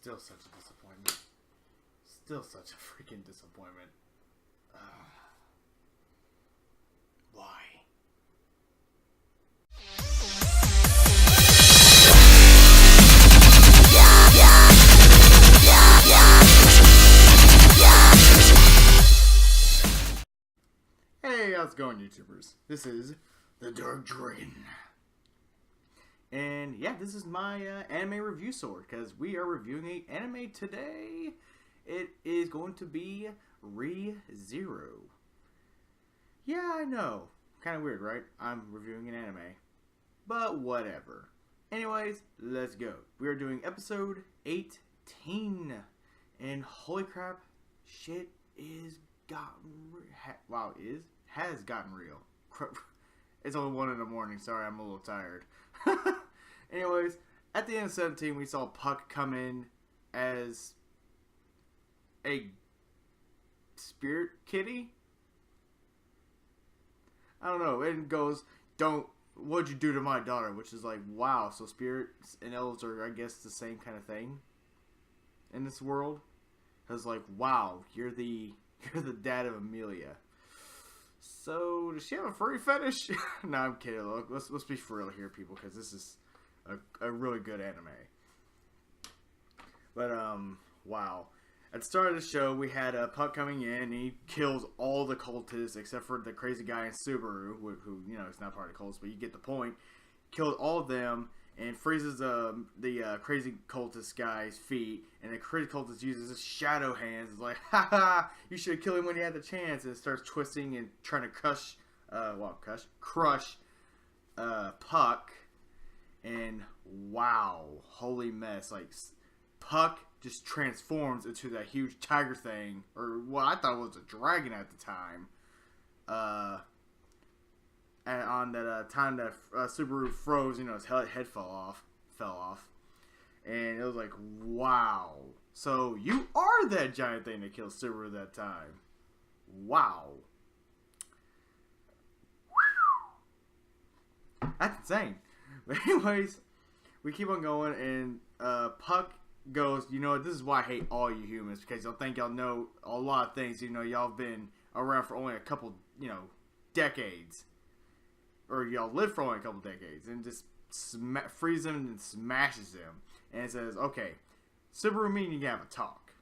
Still such a disappointment. Still such a freaking disappointment. Why? Hey, how's it going, YouTubers? This is the Dark Dragon. And yeah, this is my anime review sword, because we are reviewing an anime today. It is going to be Re:Zero. Yeah, I know. Kind of weird, right? I'm reviewing an anime. But whatever. Anyways, let's go. We are doing episode 18. And holy crap, shit is gotten has gotten real. It's only 1 in the morning. Sorry, I'm a little tired. Anyways, at the end of 17, we saw Puck come in as a spirit kitty. I don't know. And goes, what'd you do to my daughter? Which is like, wow. So spirits and elves are, I guess, the same kind of thing in this world. Because like, wow, you're the dad of Amelia. So, does she have a furry fetish? No, I'm kidding. Look, let's be for real here, people, because this is a really good anime. But, wow. At the start of the show, we had Puck coming in, and he kills all the cultists, except for the crazy guy in Subaru, who, you know, is not part of the cultists, but you get the point. Killed all of them, and freezes the crazy cultist guy's feet, and the crazy cultist uses his shadow hands. It's like, haha, you should have killed him when you had the chance, and starts twisting and trying to crush Puck, and wow, holy mess, like, Puck just transforms into that huge tiger thing, or what I thought was a dragon at the time, and on that time that Subaru froze, you know, his head fell off, and it was like, wow. So you are that giant thing that killed Subaru that time. Wow. That's insane. But anyways, we keep on going, and Puck goes, you know what, this is why I hate all you humans, because y'all think y'all know a lot of things. You know, y'all have been around for only a couple, you know, decades. Or y'all live for only a couple decades, and just frees him and smashes him. And it says, okay, Subaru, me and you have a talk.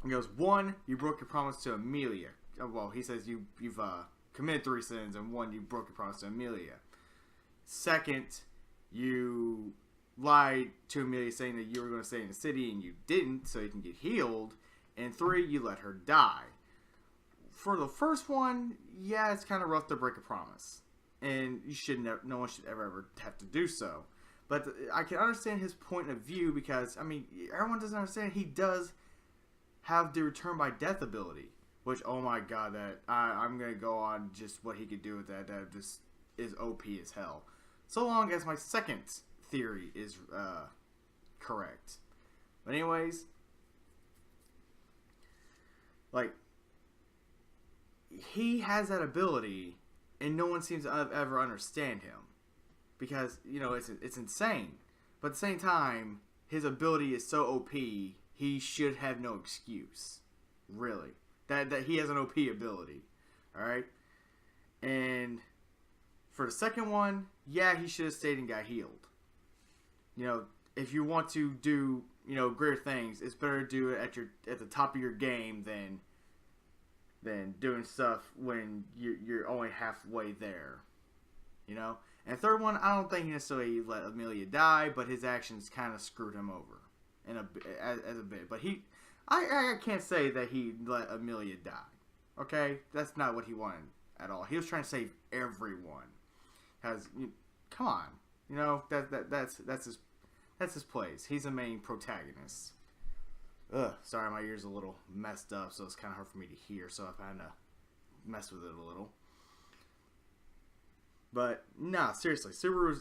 He goes, 1, you broke your promise to Amelia. Well, he says you've committed 3 sins, and 1, you broke your promise to Amelia. 2nd, you lied to Amelia saying that you were going to stay in the city, and you didn't, so you can get healed. And 3, you let her die. For the first one, yeah, it's kind of rough to break a promise, and no one should ever have to do so. But I can understand his point of view, because I mean, everyone doesn't understand he does have the return by death ability, which, oh my god, that I'm gonna go on just what he could do with that. That just is OP as hell. So long as my second theory is correct. But anyways, like, he has that ability, and no one seems to ever understand him, because, you know, it's insane. But at the same time, his ability is so OP, he should have no excuse, really. That he has an OP ability, all right. And for the second one, yeah, he should have stayed and got healed. You know, if you want to do, you know, greater things, it's better to do it at the top of your game than doing stuff when you're only halfway there, you know. And third one, I don't think he necessarily let Amelia die, but his actions kind of screwed him over as a bit. But I can't say that he let Amelia die. Okay, that's not what he wanted at all. He was trying to save everyone. Come on, you know, that's his place. He's the main protagonist. Ugh, sorry, my ear's a little messed up, so it's kind of hard for me to hear, so I've had to mess with it a little. But, nah, seriously,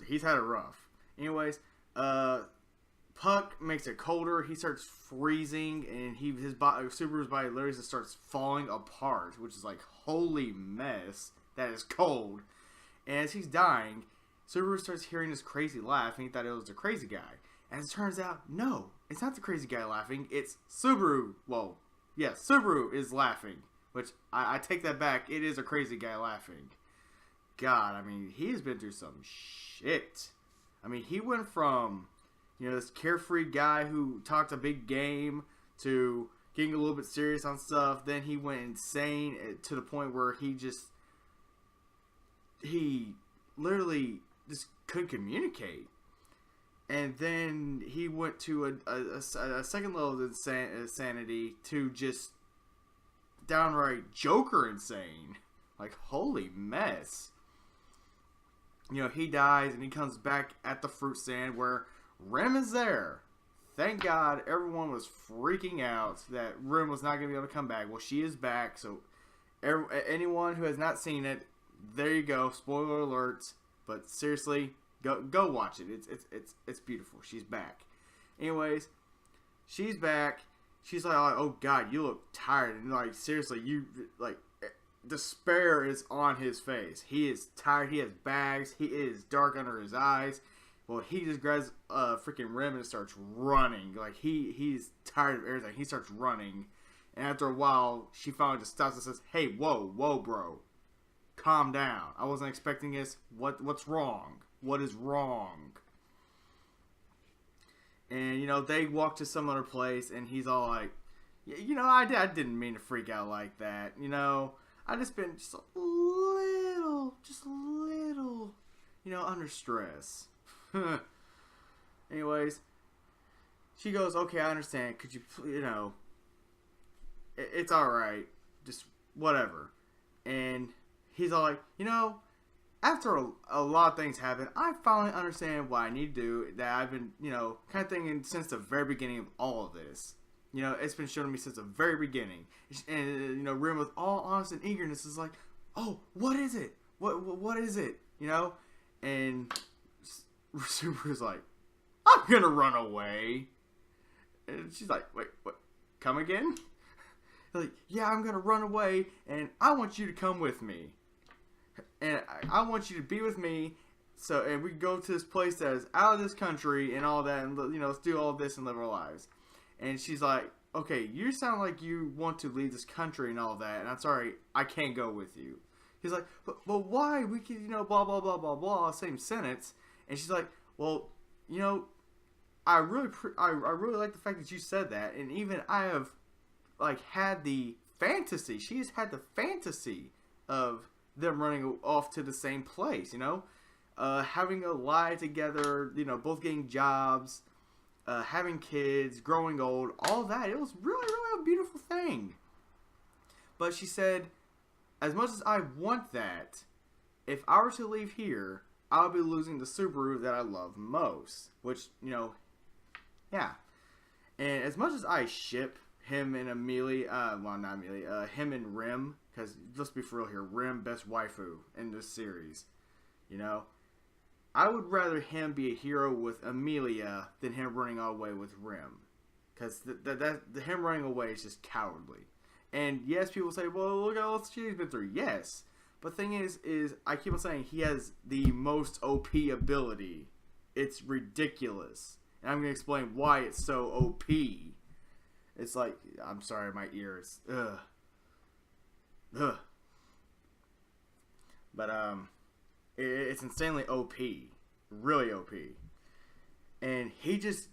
he's had it rough. Anyways, Puck makes it colder, he starts freezing, and Subaru's body literally just starts falling apart, which is like, holy mess, that is cold. And as he's dying, Subaru starts hearing this crazy laugh, and he thought it was the crazy guy. As it turns out, no, it's not the crazy guy laughing. It's Subaru. Well, yeah, Subaru is laughing. Which, I take that back. It is a crazy guy laughing. God, I mean, he has been through some shit. I mean, he went from, this carefree guy who talked a big game to getting a little bit serious on stuff. Then he went insane to the point where he literally just couldn't communicate. And then he went to a second level of insanity to just downright Joker insane. Like, holy mess. He dies and he comes back at the fruit stand where Rem is there. Thank God everyone was freaking out that Rem was not going to be able to come back. Well, she is back, so anyone who has not seen it, there you go. Spoiler alerts. But seriously, go watch it. It's beautiful. She's back. Anyways, she's back. She's like, oh God, you look tired. And like, seriously, despair is on his face. He is tired. He has bags. He is dark under his eyes. Well, he just grabs freaking Rem and starts running. Like, he's tired of everything. He starts running. And after a while, she finally just stops and says, hey, whoa, bro. Calm down. I wasn't expecting this. What's wrong? What is wrong? And, they walk to some other place, and he's all like, I didn't mean to freak out like that. I just been just a little, under stress. Anyways, she goes, okay, I understand. Could you, it's alright. Just whatever. And he's all like, after a lot of things happen, I finally understand what I need to do that I've been, kind of thinking since the very beginning of all of this. It's been shown to me since the very beginning. And, Rim with all honest and eagerness is like, oh, what is it? What is it? And Subaru's like, I'm going to run away. And she's like, wait, what? Come again? Like, yeah, I'm going to run away, and I want you to come with me. And I want you to be with me, and we go to this place that is out of this country and all that, and, let's do all this and live our lives. And she's like, okay, you sound like you want to leave this country and all that, and I'm sorry, I can't go with you. He's like, but why? We can, blah, blah, blah, blah, blah, same sentence. And she's like, well, I really like the fact that you said that, and even I have, had the fantasy. She has had the fantasy of them running off to the same place, having a life together, both getting jobs, having kids, growing old, all that. It was really, really a beautiful thing. But she said, as much as I want that, if I were to leave here, I'll be losing the Subaru that I love most. Which, yeah. And as much as I ship him and Amelia, him and Rim, because let's be for real here, Rim, best waifu in this series, I would rather him be a hero with Amelia than him running away with Rim. Because him running away is just cowardly. And yes, people say, well, look at all the shit he's been through. Yes. But the thing is I keep on saying he has the most OP ability. It's ridiculous. And I'm going to explain why it's so OP. It's like, I'm sorry, my ears. Ugh. But, it's insanely OP. Really OP. And he just,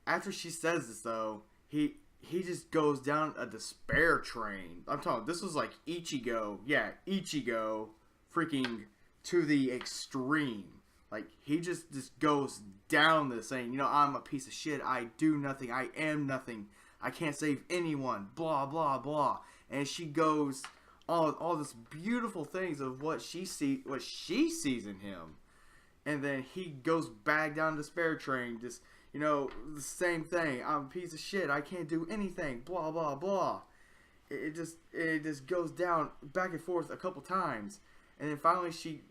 after she says this, though, he just goes down a despair train. I'm talking, this was like Ichigo. Yeah, Ichigo freaking to the extreme. Like, he just goes down this saying, I'm a piece of shit. I do nothing. I am nothing. I can't save anyone. Blah, blah, blah. And she goes all this beautiful things of what she sees in him. And then he goes back down the despair train, just, the same thing. I'm a piece of shit. I can't do anything. Blah, blah, blah. It just goes down back and forth a couple times. And then finally she,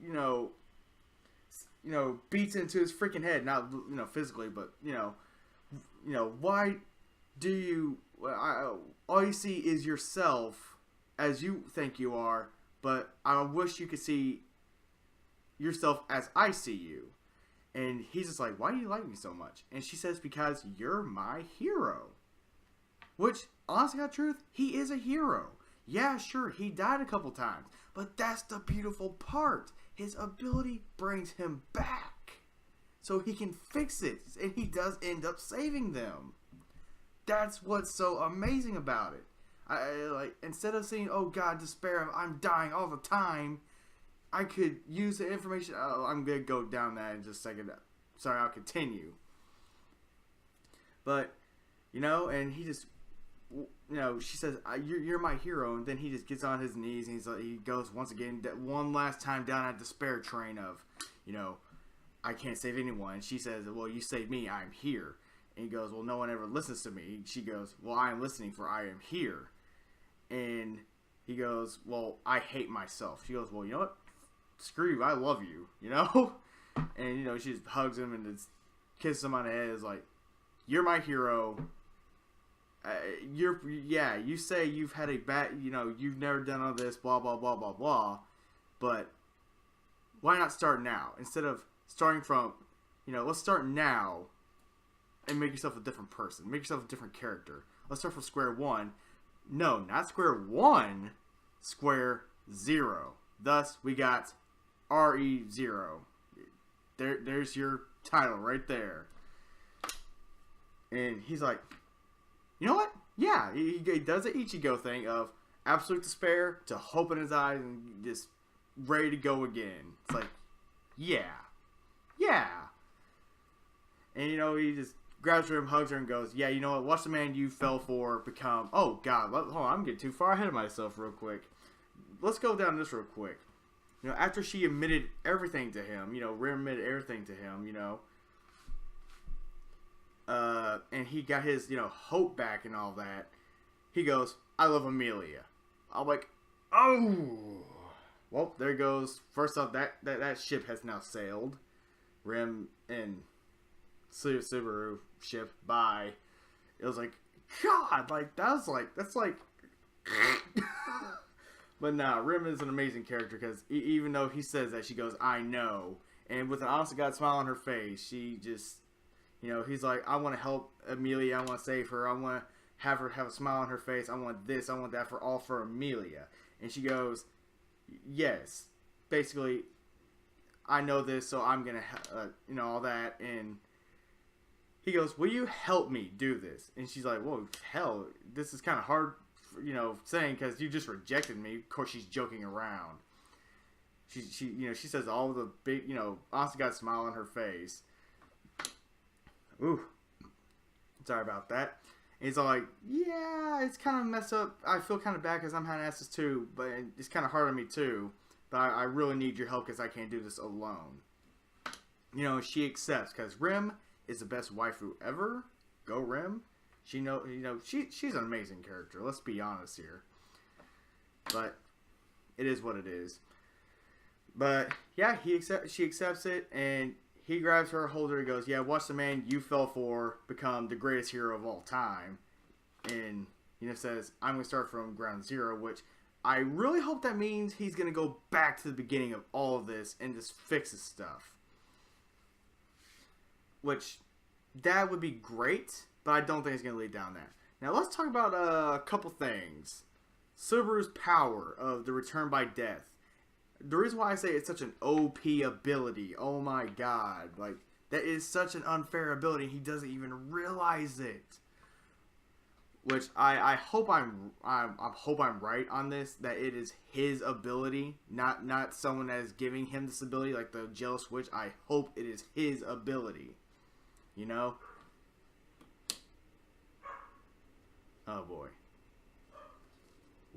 beats into his freaking head. Not, physically, but, why do you, all you see is yourself as you think you are, but I wish you could see yourself as I see you. And he's just like, why do you like me so much? And she says, because you're my hero. Which, honestly, got truth, he is a hero. Yeah, sure, he died a couple times. But that's the beautiful part. His ability brings him back. So he can fix it. And he does end up saving them. That's what's so amazing about it. Like, instead of saying, oh God, despair, I'm dying all the time, I could use the information. Oh, I'm going to go down that in just a second. Sorry, I'll continue. But, and he just, she says, you're my hero. And then he just gets on his knees and he goes once again, one last time down that despair train of, I can't save anyone. And she says, well, you saved me. I'm here. And he goes, well, no one ever listens to me. She goes, well, I am listening, for I am here. And he goes, well, I hate myself. She goes, well, you know what? Screw you. I love you, And, she just hugs him and just kisses him on the head. Is like, you're my hero. You say you've had a bad, you've never done all this, blah, blah, blah, blah, blah. But why not start now? Instead of starting from, let's start now and make yourself a different person. Make yourself a different character. Let's start from square one. No, not square one. Square zero. Thus, we got RE0. There's your title right there. And he's like, you know what? Yeah, he does the Ichigo thing of absolute despair to hope in his eyes and just ready to go again. It's like, yeah. And, he just grabs her and hugs her and goes, yeah, you know what? Watch the man you fell for become... Oh, God. Hold on. I'm getting too far ahead of myself real quick. Let's go down this real quick. After she admitted everything to him, Rim admitted everything to him, and he got his, hope back and all that, he goes, I love Amelia. I'm like, oh! Well, there goes. First off, that ship has now sailed. Rim and Subaru ship, bye. It was like, God, that's like... But nah, Rim is an amazing character because even though he says that, she goes, I know. And with an honest to God smile on her face, she just, he's like, I want to help Amelia. I want to save her. I want to have her have a smile on her face. I want this. I want that for Amelia. And she goes, yes. Basically, I know this, so I'm going to, all that. And he goes, will you help me do this? And she's like, whoa, hell, this is kind of hard, saying because you just rejected me. Of course, she's joking around. She says all the big, honestly got a smile on her face. Ooh. Sorry about that. And he's all like, yeah, it's kind of messed up. I feel kind of bad because I'm having asses too, but it's kind of hard on me too. But I really need your help because I can't do this alone. She accepts because Rim is the best waifu ever. Go Rim. She's an amazing character. Let's be honest here. But it is what it is. But yeah, she accepts it, and he grabs her, holds her, and goes, yeah, watch the man you fell for become the greatest hero of all time. And, says, I'm going to start from ground zero, which I really hope that means he's going to go back to the beginning of all of this and just fix his stuff. Which, that would be great, but I don't think it's going to lead down that. Now, let's talk about a couple things. Subaru's power of the return by death. The reason why I say it's such an OP ability, oh my god, that is such an unfair ability, he doesn't even realize it. Which I hope I hope I'm right on this, that it is his ability, not someone that is giving him this ability, like the jealous witch. I hope it is his ability. Oh boy.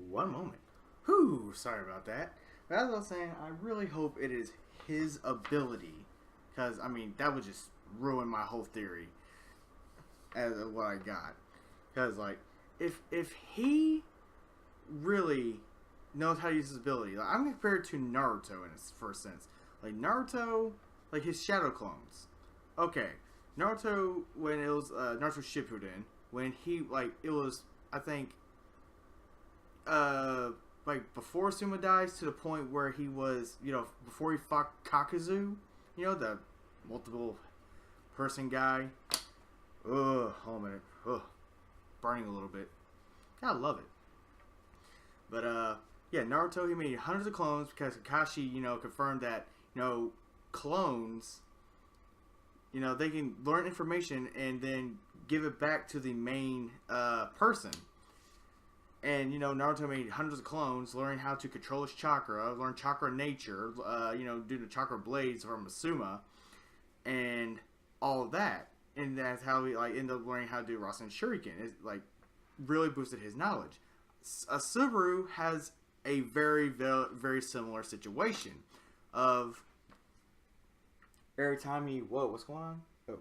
One moment. Whew, sorry about that. But as I was saying, I really hope it is his ability. Because, that would just ruin my whole theory as of what I got. Because, if he really knows how to use his ability, I'm going to compare it to Naruto in its first sense. Naruto, his shadow clones. Okay, Naruto, when it was Naruto Shippuden, when he, it was, I think, before Suma dies, to the point where he was, before he fought Kakuzu, the multiple person guy. Ugh, hold a minute. Ugh, burning a little bit. Gotta love it. But yeah, Naruto, he made hundreds of clones because Kakashi, confirmed that, clones, they can learn information and then give it back to the main person. And, Naruto made hundreds of clones, learning how to control his chakra, learn chakra nature, do the chakra blades from Asuma, and all of that. And that's how he, ended up learning how to do Rasen Shuriken. It, really boosted his knowledge. Subaru has a very, very, very similar situation of every time he... Whoa, what's going on? Oh,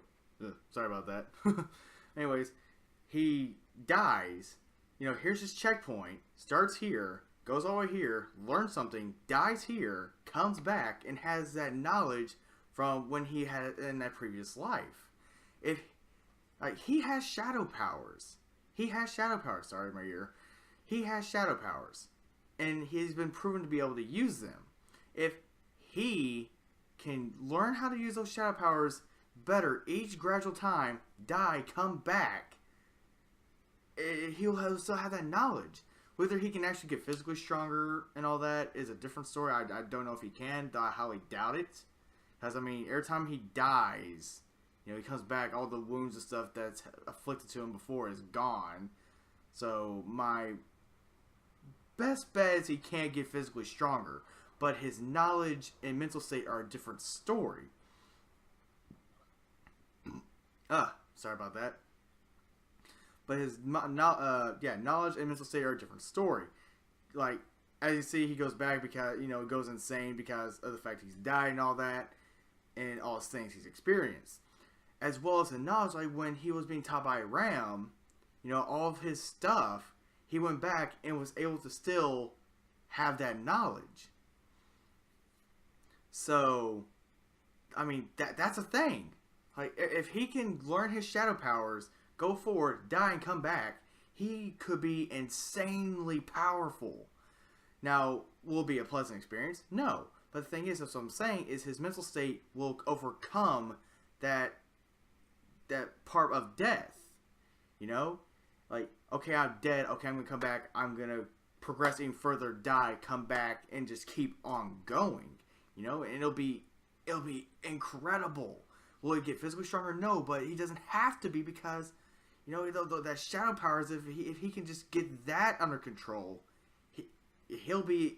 sorry about that. Anyways, he dies. Here's his checkpoint. Starts here, goes all the way here, learns something, dies here, comes back, and has that knowledge from when he had it in that previous life. He has shadow powers. He has shadow powers. Sorry, my ear. He has shadow powers. And he's been proven to be able to use them. If he can learn how to use those shadow powers better each gradual time, die, come back, he'll still have that knowledge. Whether he can actually get physically stronger and all that is a different story. I don't know if he can. I highly doubt it. Because, every time he dies, he comes back, all the wounds and stuff that's afflicted to him before is gone. So, my best bet is he can't get physically stronger. But his knowledge and mental state are a different story. Sorry about that. But his knowledge and mental state are a different story. As you see, he goes back because, he goes insane because of the fact he's died and all that. And all his things he's experienced. As well as the knowledge, when he was being taught by Ram, all of his stuff, he went back and was able to still have that knowledge. So, that's a thing. If he can learn his shadow powers, go forward, die, and come back, he could be insanely powerful. Now, will it be a pleasant experience? No. But the thing is, that's what I'm saying, is his mental state will overcome that part of death. Okay, I'm dead. Okay, I'm going to come back. I'm going to progress even further, die, come back, and just keep on going. And it'll be incredible. Will he get physically stronger? No, but he doesn't have to be because, that shadow powers, if he can just get that under control, he'll be,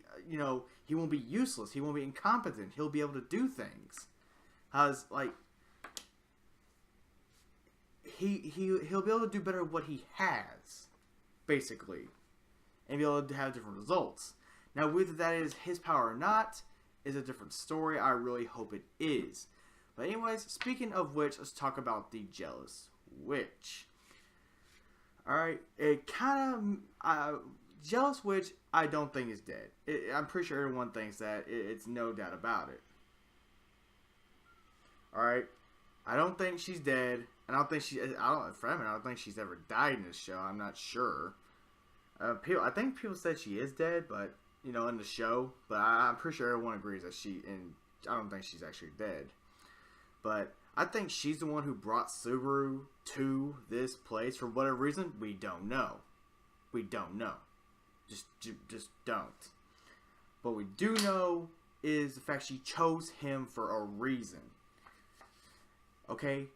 he won't be useless. He won't be incompetent. He'll be able to do things. He'll be able to do better what he has, basically, and be able to have different results. Now, whether that is his power or not is a different story. I really hope it is. But anyways, speaking of which, let's talk about the Jealous Witch. Alright, it kind of... Jealous Witch, I don't think is dead. I'm pretty sure everyone thinks that. It's no doubt about it. Alright, I don't think she's dead. I don't think I don't think she's ever died in this show. I'm not sure. I think people said she is dead, but, in the show. But I'm pretty sure everyone agrees that I don't think she's actually dead. But I think she's the one who brought Subaru to this place. For whatever reason, we don't know. We don't know. Just don't. What we do know is the fact she chose him for a reason. Okay?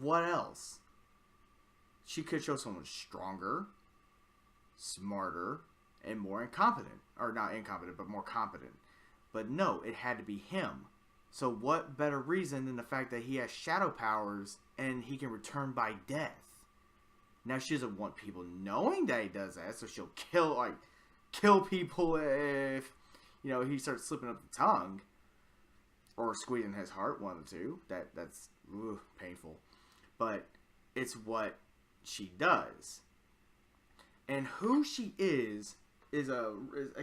What else? She could show someone stronger, smarter, and more incompetent. Or not incompetent, but more competent. But no, it had to be him. So what better reason than the fact that he has shadow powers and he can return by death? Now, she doesn't want people knowing that he does that, so she'll kill people if, he starts slipping up the tongue. Or squeezing his heart, one of the two. That's painful. But it's what she does. And who she is a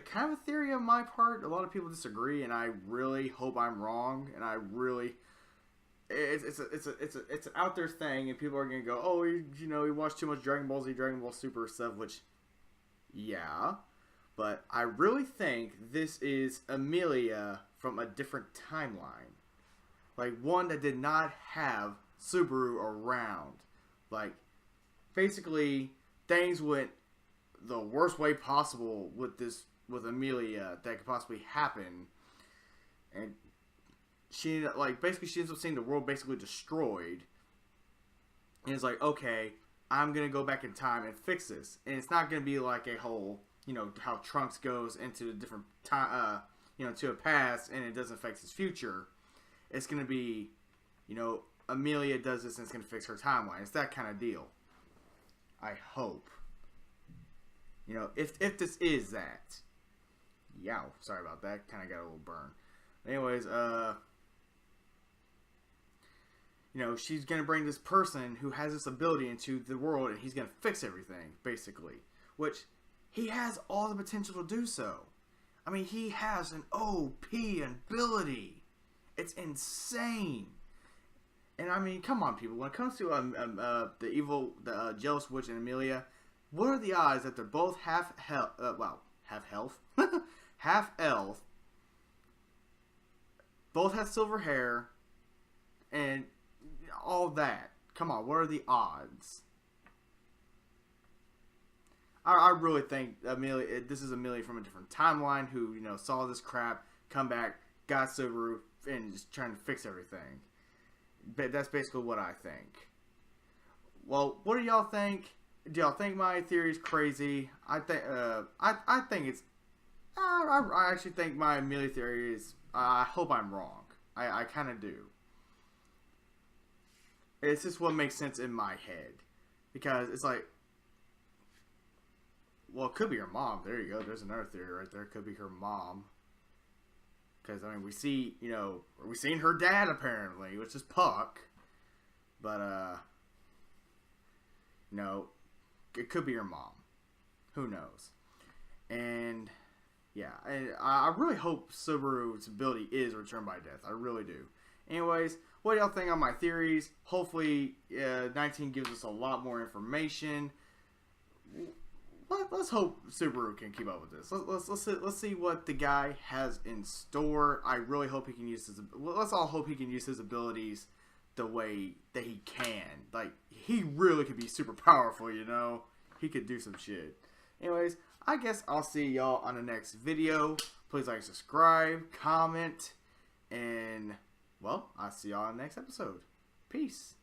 kind of a theory on my part. A lot of people disagree, and I really hope I'm wrong. And I really... It's an out there thing, and people are gonna go, oh, he watched too much Dragon Ball Z, Dragon Ball Super stuff, which, yeah, but I really think this is Amelia from a different timeline. Like, one that did not have Subaru around. Like, basically, things went the worst way possible with Amelia that could possibly happen. And she ends up seeing the world basically destroyed. And it's like, okay, I'm going to go back in time and fix this. And it's not going to be like a whole, how Trunks goes into a different time, to a past and it doesn't affect his future. It's going to be, Amelia does this and it's going to fix her timeline. It's that kind of deal. I hope. If this is that. Yow. Sorry about that. Kind of got a little burn. Anyways, she's going to bring this person who has this ability into the world and he's going to fix everything, basically. Which, he has all the potential to do so. I mean, he has an OP ability. It's insane. And I mean, come on, people. When it comes to the jealous witch and Amelia, what are the odds that they're both half health, half elf, both have silver hair, and all that? Come on, what are the odds? I really think Amelia. This is Amelia from a different timeline who saw this crap, come back, got Subaru, and just trying to fix everything. But that's basically what I think. Well, what do y'all think? Do y'all think my theory is crazy? I think I think it's. I actually think my Amelia theory is. I hope I'm wrong. I kind of do. It's just what makes sense in my head, because it's like. Well, it could be her mom. There you go. There's another theory right there. It could be her mom. Because, I mean, we see, we've seen her dad, apparently, which is Puck. But, it could be her mom. Who knows? And, yeah. And I really hope Subaru's ability is returned by death. I really do. Anyways, what do y'all think on my theories? Hopefully, 19 gives us a lot more information. Let's hope Subaru can keep up with this. Let's see what the guy has in store. I really hope he can use his. Let's all hope he can use his abilities the way that he can. Like, he really could be super powerful. He could do some shit. Anyways, I guess I'll see y'all on the next video. Please like, subscribe, comment, and well, I'll see y'all in the next episode. Peace.